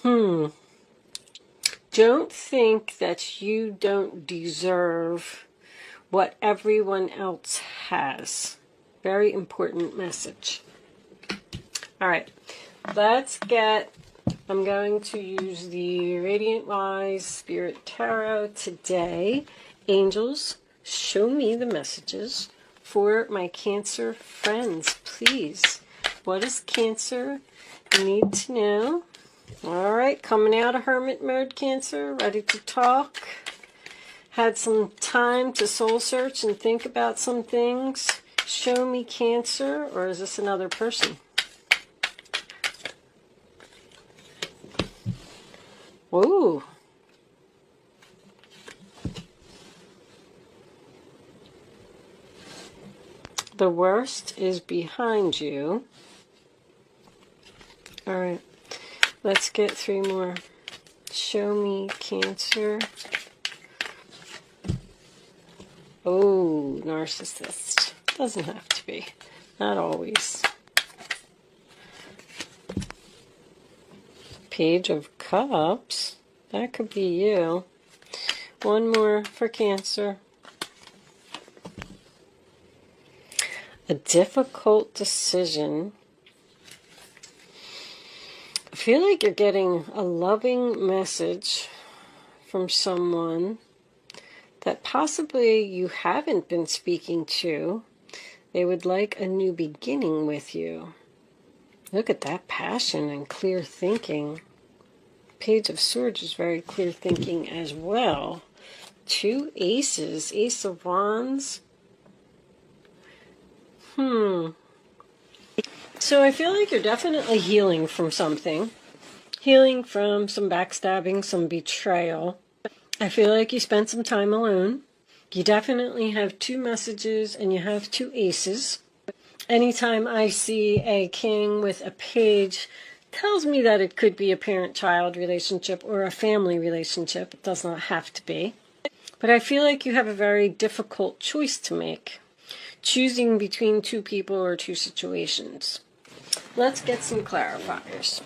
Don't think that you don't deserve what everyone else has. Very important message. All right, let's get, I'm going to use the Radiant Wise Spirit Tarot today. Angels, show me the messages for my Cancer friends, please. What does Cancer need to know? All right, coming out of hermit mode, Cancer, ready to talk. Had some time to soul search and think about some things. Show me, Cancer, or is this another person? Ooh. The worst is behind you. All right. Let's get 3 more. Show me, Cancer. Oh, narcissist. Doesn't have to be. Not always. Page of Cups. That could be you. 1 more for Cancer. A difficult decision. I feel like you're getting a loving message from someone that possibly you haven't been speaking to. They would like a new beginning with you. Look at that passion and clear thinking. Page of Swords is very clear thinking as well. 2 aces. Ace of Wands. So I feel like you're definitely healing from something. Healing from some backstabbing, some betrayal. I feel like you spent some time alone. You definitely have 2 messages and you have 2 aces. Anytime I see a king with a page, tells me that it could be a parent-child relationship or a family relationship. It does not have to be. But I feel like you have a very difficult choice to make. Choosing between 2 people or 2 situations. Let's get some clarifiers.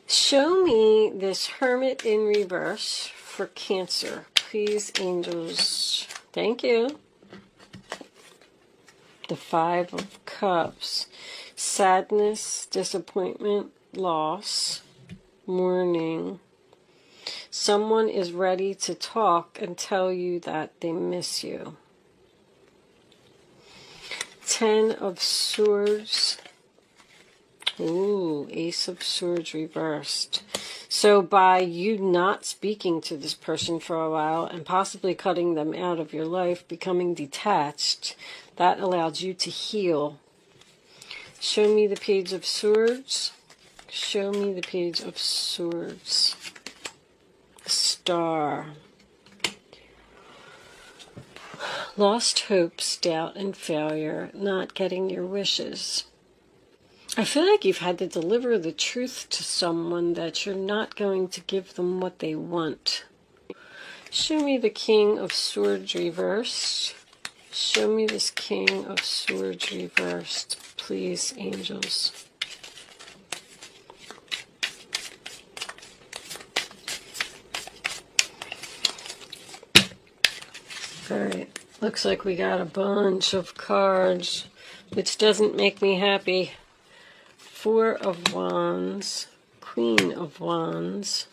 Show me this Hermit in reverse for Cancer. Please, angels. Thank you. The 5 of Cups. Sadness, disappointment, loss, mourning. Someone is ready to talk and tell you that they miss you. 10 of Swords. Ooh, Ace of Swords reversed. So by you not speaking to this person for a while and possibly cutting them out of your life, becoming detached, that allowed you to heal. Show me the Page of Swords. Show me the Page of Swords. Star. Lost hopes, doubt, and failure, not getting your wishes. I feel like you've had to deliver the truth to someone that you're not going to give them what they want. Show me the King of Swords reversed. Show me this King of Swords reversed, please, angels. All right. Looks like we got a bunch of cards, which doesn't make me happy. 4 of Wands, Queen of Wands,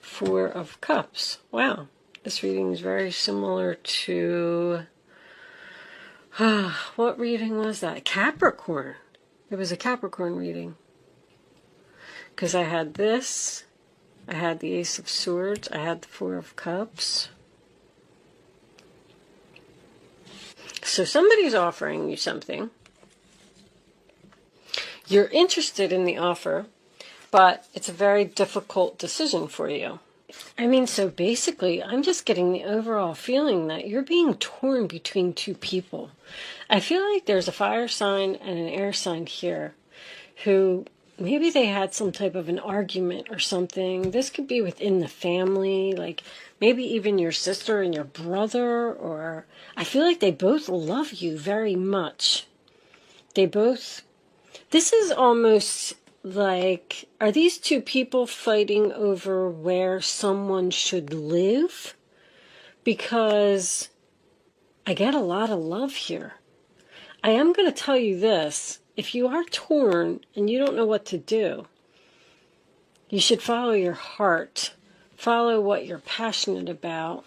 4 of Cups. Wow, this reading is very similar to, what reading was that? Capricorn. It was a Capricorn reading. Because I had this, I had the Ace of Swords, I had the 4 of Cups. So somebody's offering you something. You're interested in the offer, but it's a very difficult decision for you. I mean, so basically, I'm just getting the overall feeling that you're being torn between 2 people. I feel like there's a fire sign and an air sign here who maybe they had some type of an argument or something. This could be within the family, like maybe even your sister and your brother, or I feel like they both love you very much. They both, this is almost like, are these two people fighting over where someone should live? Because I get a lot of love here. I am going to tell you this. If you are torn and you don't know what to do, you should follow your heart. Follow what you're passionate about.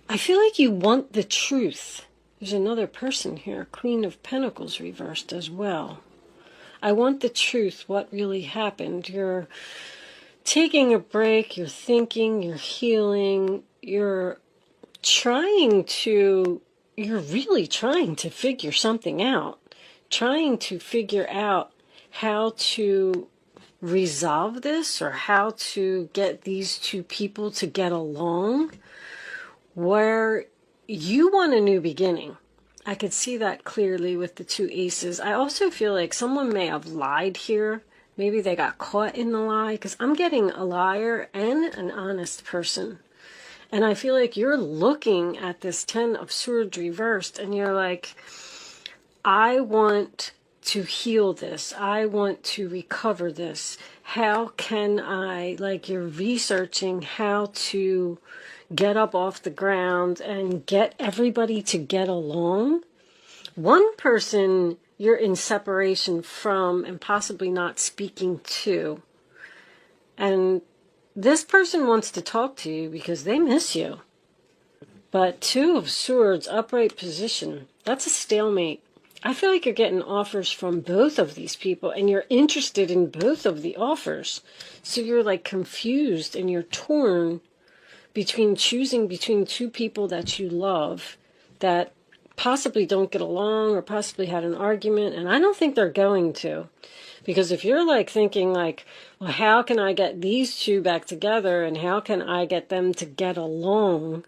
I feel like you want the truth. There's another person here, Queen of Pentacles reversed as well. I want the truth, what really happened. You're taking a break, you're thinking, you're healing, you're really trying to figure something out. Trying to figure out how to resolve this or how to get these two people to get along, where you want a new beginning. I could see that clearly with the two aces. I also feel like someone may have lied here. Maybe they got caught in the lie, because I'm getting a liar and an honest person. And I feel like you're looking at this Ten of Swords reversed and you're like, I want to heal this. I want to recover this. How can I, like, you're researching how to get up off the ground and get everybody to get along. One person you're in separation from and possibly not speaking to. And this person wants to talk to you because they miss you. But Two of Swords, upright position, that's a stalemate. I feel like you're getting offers from both of these people and you're interested in both of the offers. So you're like confused and you're torn between choosing between two people that you love that possibly don't get along or possibly had an argument. And I don't think they're going to. Because if you're like thinking like, well, how can I get these two back together and how can I get them to get along?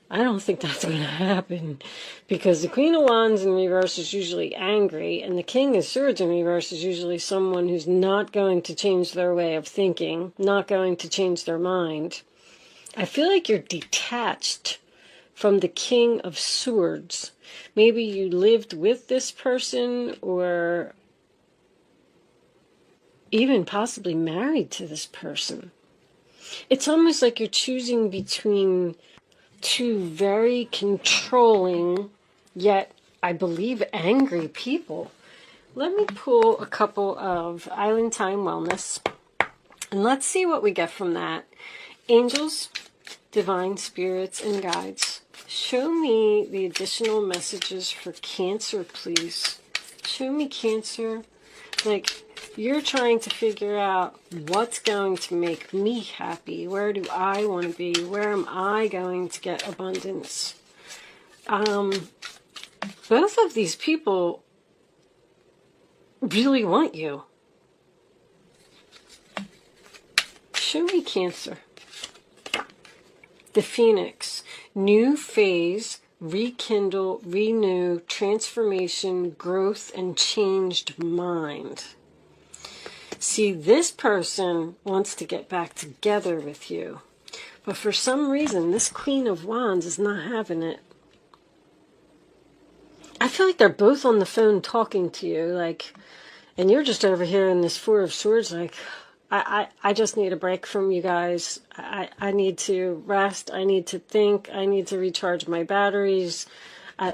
I don't think that's going to happen, because the Queen of Wands in reverse is usually angry, and the King of Swords in reverse is usually someone who's not going to change their way of thinking, not going to change their mind. I feel like you're detached from the King of Swords. Maybe you lived with this person or even possibly married to this person. It's almost like you're choosing between two very controlling, yet I believe angry people. Let me pull a couple of Island Time Wellness, and let's see what we get from that. Angels, divine spirits, and guides, show me the additional messages for Cancer, please. Show me Cancer. Like, you're trying to figure out what's going to make me happy. Where do I want to be? Where am I going to get abundance? Both of these people really want you. Show me Cancer. The Phoenix. New phase, rekindle, renew, transformation, growth, and changed mind. See, this person wants to get back together with you. But for some reason, this Queen of Wands is not having it. I feel like they're both on the phone talking to you, like, and you're just over here in this Four of Swords, like, I just need a break from you guys. I need to rest. I need to think. I need to recharge my batteries.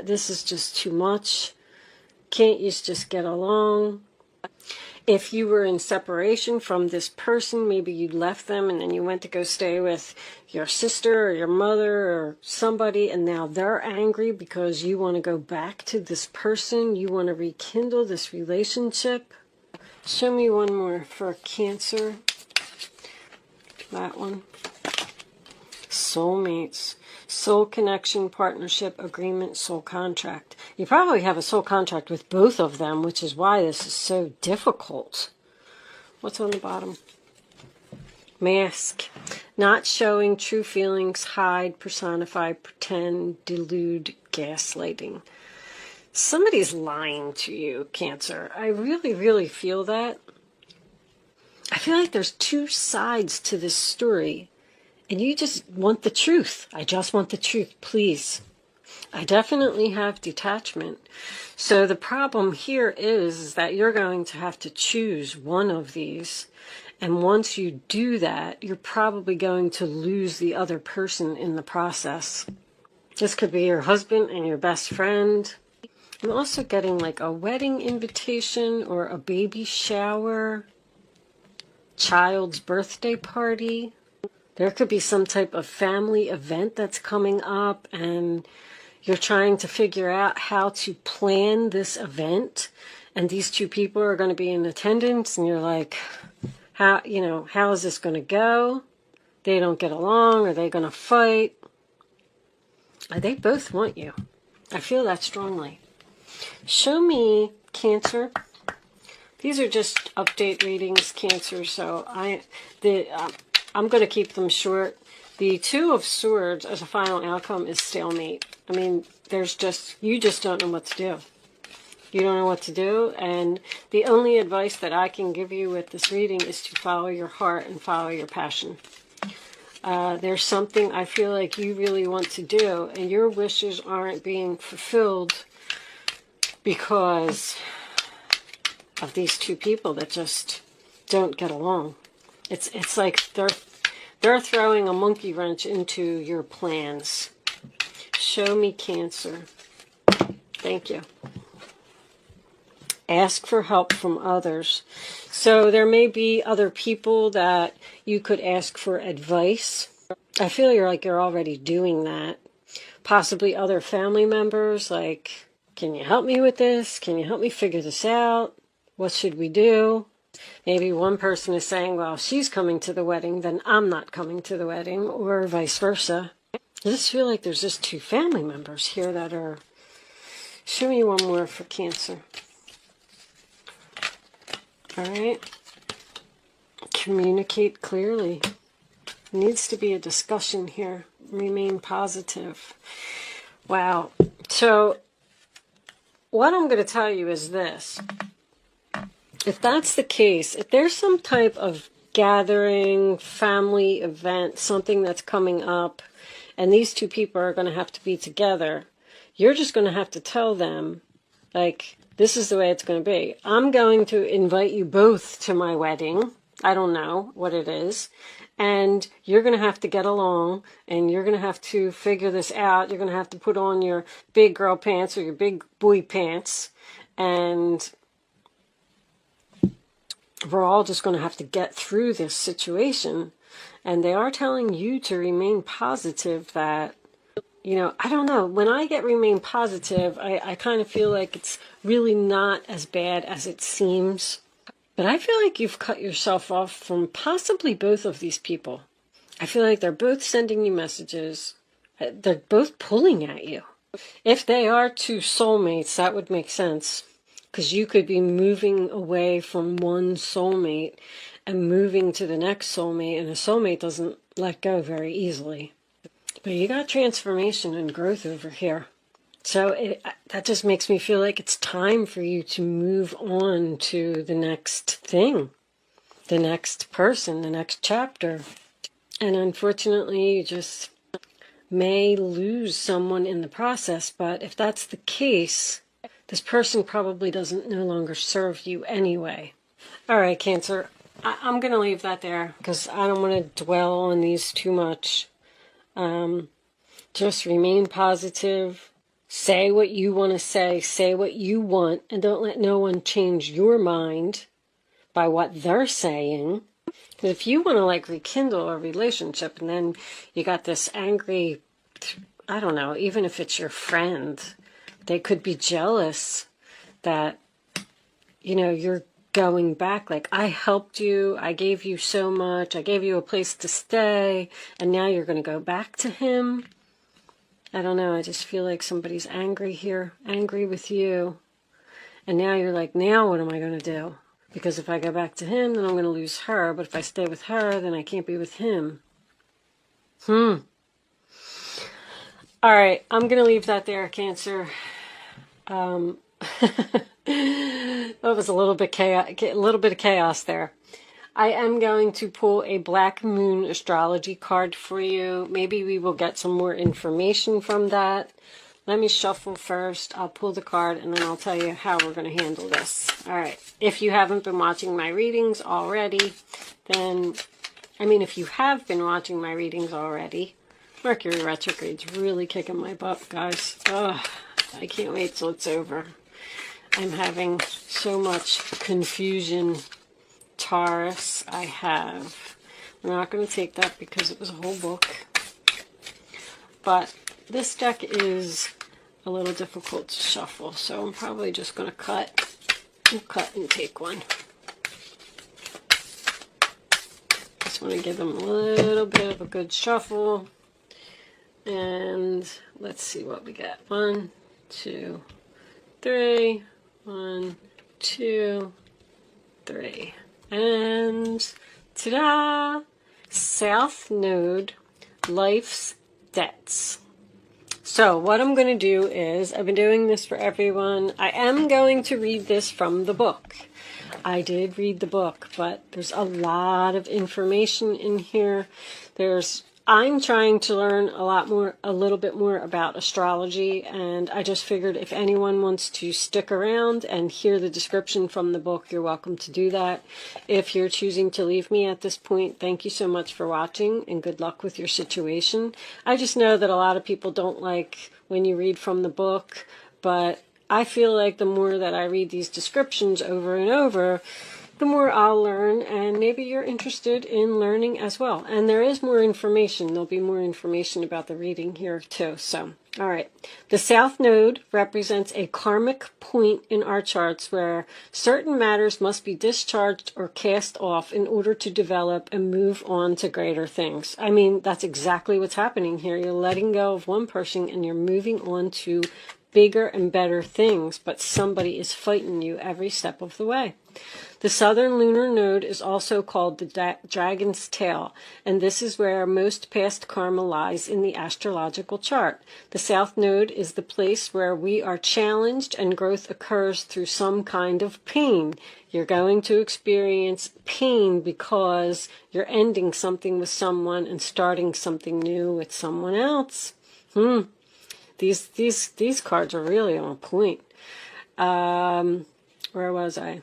This is just too much. Can't you just get along? If you were in separation from this person, maybe you left them and then you went to go stay with your sister or your mother or somebody, and now they're angry because you want to go back to this person. You want to rekindle this relationship. Show me one more for Cancer. That one. Soulmates. Soul connection, partnership, agreement, soul contract. You probably have a soul contract with both of them, which is why this is so difficult. What's on the bottom? Mask. Not showing true feelings, hide, personify, pretend, delude, gaslighting. Somebody's lying to you, Cancer. I really, really feel that. I feel like there's two sides to this story. And you just want the truth. I just want the truth, please. I definitely have detachment. So the problem here is that you're going to have to choose one of these. And once you do that, you're probably going to lose the other person in the process. This could be your husband and your best friend. I'm also getting like a wedding invitation or a baby shower, child's birthday party. There could be some type of family event that's coming up, and you're trying to figure out how to plan this event. And these two people are going to be in attendance, and you're like, how is this going to go? They don't get along. Are they going to fight? They both want you. I feel that strongly. Show me, Cancer. These are just update readings, Cancer, so I'm going to keep them short. The Two of Swords as a final outcome is stalemate. I mean, you just don't know what to do. You don't know what to do, and the only advice that I can give you with this reading is to follow your heart and follow your passion. There's something I feel like you really want to do, and your wishes aren't being fulfilled because of these two people that just don't get along. It's like they're throwing a monkey wrench into your plans. Show me, Cancer. Thank you. Ask for help from others. So there may be other people that you could ask for advice. I feel you're already doing that. Possibly other family members, like, can you help me with this? Can you help me figure this out? What should we do? Maybe one person is saying, well, she's coming to the wedding, then I'm not coming to the wedding, or vice versa. I just feel like there's just two family members here that are... Show me one more for Cancer. All right. Communicate clearly. Needs to be a discussion here. Remain positive. Wow. So what I'm going to tell you is this. If that's the case, if there's some type of gathering, family event, something that's coming up, and these two people are going to have to be together, you're just going to have to tell them, like, this is the way it's going to be. I'm going to invite you both to my wedding. I don't know what it is. And you're going to have to get along, and you're going to have to figure this out. You're going to have to put on your big girl pants or your big boy pants, and we're all just going to have to get through this situation. And they are telling you to remain positive that, I don't know. When I get remain positive, I kind of feel like it's really not as bad as it seems. But I feel like you've cut yourself off from possibly both of these people. I feel like they're both sending you messages. They're both pulling at you. If they are two soulmates, that would make sense. Because you could be moving away from one soulmate and moving to the next soulmate, and a soulmate doesn't let go very easily. But you got transformation and growth over here. So that just makes me feel like it's time for you to move on to the next thing, the next person, the next chapter. And unfortunately, you just may lose someone in the process. But if that's the case, this person probably doesn't no longer serve you anyway. All right, Cancer, I'm going to leave that there because I don't want to dwell on these too much. Just remain positive. Say what you want to say what you want, and don't let no one change your mind by what they're saying. If you want to rekindle a relationship and then you got this angry, I don't know, even if it's your friend, they could be jealous that, you're going back. Like, I helped you, I gave you so much, I gave you a place to stay, and now you're going to go back to him. I don't know, I just feel like somebody's angry here, angry with you. And now you're like, now what am I going to do? Because if I go back to him, then I'm going to lose her. But if I stay with her, then I can't be with him. All right, I'm going to leave that there, Cancer. That was a little bit of chaos there. I am going to pull a Black Moon astrology card for you. Maybe we will get some more information from that. let me shuffle first. I'll pull the card and then I'll tell you how we're going to handle this. All right. If you haven't been watching my readings already, then, if you have been watching my readings already, Mercury retrograde's really kicking my butt, guys. Ugh, I can't wait till it's over. I'm having so much confusion. Taurus, I have. I'm not going to take that because it was a whole book. But this deck is a little difficult to shuffle, so I'm probably just going to cut and take one. Just want to give them a little bit of a good shuffle. And let's see what we get. 1, 2, 3. 1, 2, 3. And ta-da! South Node, Life's Debts. So what I'm going to do is, I've been doing this for everyone. I am going to read this from the book. I did read the book, but there's a lot of information in here. I'm trying to learn a little bit more about astrology, and I just figured if anyone wants to stick around and hear the description from the book, you're welcome to do that. If you're choosing to leave me at this point, thank you so much for watching, and good luck with your situation. I just know that a lot of people don't like when you read from the book, but I feel like the more that I read these descriptions over and over, the more I'll learn, and maybe you're interested in learning as well. And there is more information. There'll be more information about the reading here too. So, all right. The South Node represents a karmic point in our charts where certain matters must be discharged or cast off in order to develop and move on to greater things. That's exactly what's happening here. You're letting go of one person and you're moving on to bigger and better things, but somebody is fighting you every step of the way. The southern lunar node is also called the dragon's tail, and this is where most past karma lies in the astrological chart. The south node is the place where we are challenged and growth occurs through some kind of pain. You're going to experience pain because you're ending something with someone and starting something new with someone else. These cards are really on point. Where was I?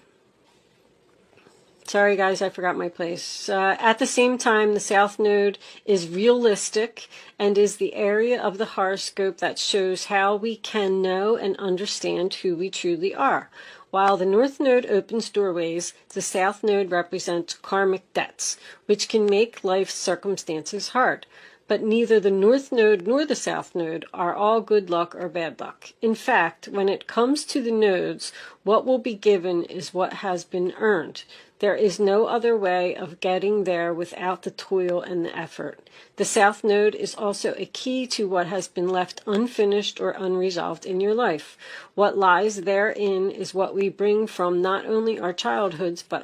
Sorry, guys, I forgot my place. At the same time, the South Node is realistic and is the area of the horoscope that shows how we can know and understand who we truly are. While the North Node opens doorways, the South Node represents karmic debts, which can make life's circumstances hard. But neither the North Node nor the South Node are all good luck or bad luck. In fact, when it comes to the nodes, what will be given is what has been earned. There is no other way of getting there without the toil and the effort. The South Node is also a key to what has been left unfinished or unresolved in your life. What lies therein is what we bring from not only our childhoods, but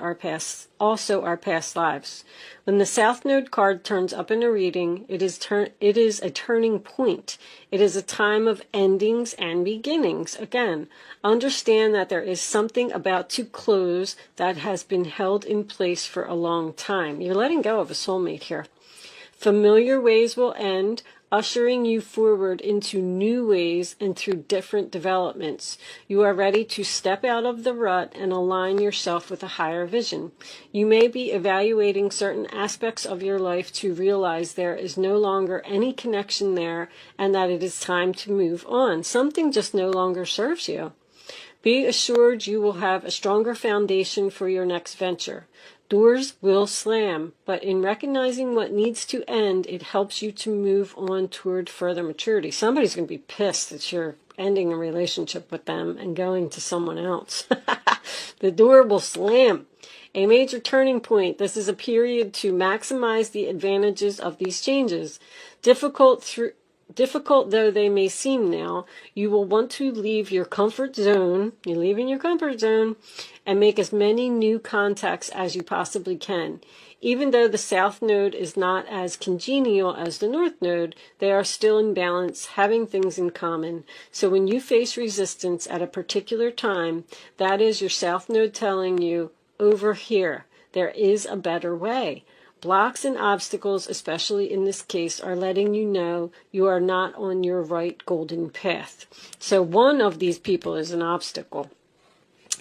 also our past lives. When the South Node card turns up in a reading, it is a turning point. It is a time of endings and beginnings. Again, understand that there is something about to close that has been held in place for a long time. You're letting go of a soulmate here. Familiar ways will end, ushering you forward into new ways and through different developments. You are ready to step out of the rut and align yourself with a higher vision. You may be evaluating certain aspects of your life to realize there is no longer any connection there and that it is time to move on. Something just no longer serves you. Be assured you will have a stronger foundation for your next venture. Doors will slam, but in recognizing what needs to end, it helps you to move on toward further maturity. Somebody's going to be pissed that you're ending a relationship with them and going to someone else. The door will slam. A major turning point. This is a period to maximize the advantages of these changes. Difficult though they may seem now, you will want to leave your comfort zone. You're leaving your comfort zone and make as many new contacts as you possibly can. Even though the South Node is not as congenial as the North Node, they are still in balance, having things in common. So when you face resistance at a particular time, that is your South Node telling you, over here, there is a better way. Blocks and obstacles, especially in this case, are letting you know you are not on your right golden path. So one of these people is an obstacle.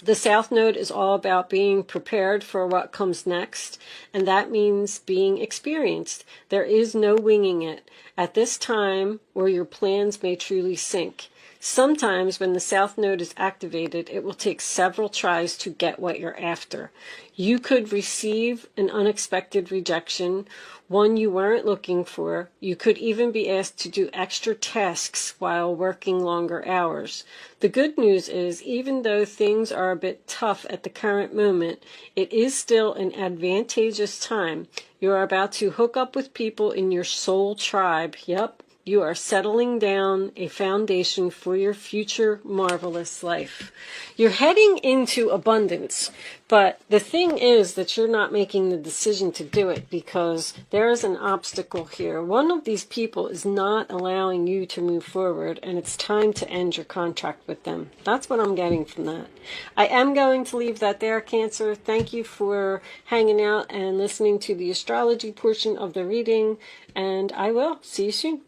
The South Node is all about being prepared for what comes next, and that means being experienced. There is no winging it at this time where your plans may truly sink. Sometimes when the South Node is activated, it will take several tries to get what you're after. You could receive an unexpected rejection, one you weren't looking for. You could even be asked to do extra tasks while working longer hours. The good news is, even though things are a bit tough at the current moment, it is still an advantageous time. You are about to hook up with people in your soul tribe. Yep. You are settling down a foundation for your future marvelous life. You're heading into abundance, but the thing is that you're not making the decision to do it because there is an obstacle here. One of these people is not allowing you to move forward, and it's time to end your contract with them. That's what I'm getting from that. I am going to leave that there, Cancer. Thank you for hanging out and listening to the astrology portion of the reading, and I will see you soon.